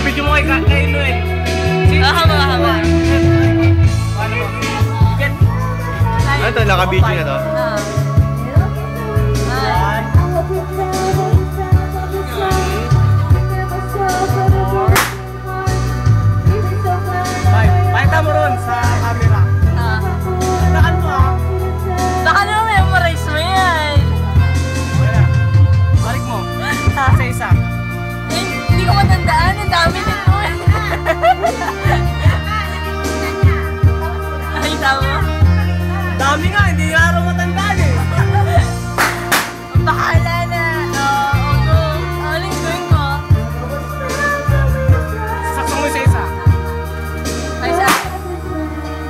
Kapit mo kay Noel. Hama. Paano mo? Ano to? Naka-video na to? Pakita mo ron sa camera. Takan mo Baka naman memorize mo yan. Wala. Balik mo. Isa-isa. Hindi ko matandaan. Ang dami nito. Ay, tama. Dami nga, hindi nga rin matandaan eh. Bahala na. Aling gawin ko. Saksak mo isa-isa. Isa.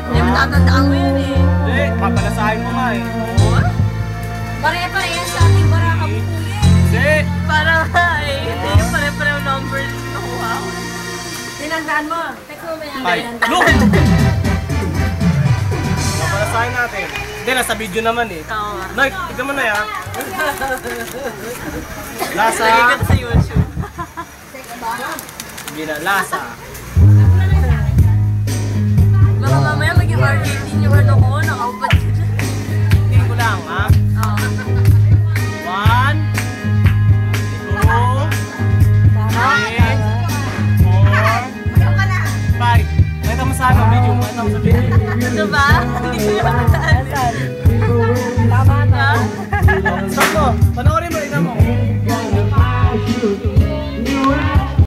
Hindi mo tatandaan mo yun eh. Hindi, papalasahin mo nga eh. Pare-pareha sa ating barakabukuyin. Hindi. Para nga eh. Hindi yung pare-pareho numbers nakuha ko. Tinandaan mo. Text mo ba yan? Ay, look! Papalasahin natin. Hindi, nasa video naman eh. Oo nga. Noy, tignan mo na yan. Lasa. Lagay ka sa YouTube. Hindi na, lasa. Baka mamaya maging R18 yung ano ko. Nakaupad ko dyan. Tingin ko lang, ha? Oo. 1, 2, 3, 4, 5. Nakita mo sa ano, video mo. Nakita mo sa video. Ano ba? Hindi ko yung matandaan. Tama na. Stop mo. Panoorin mo, tignan mo.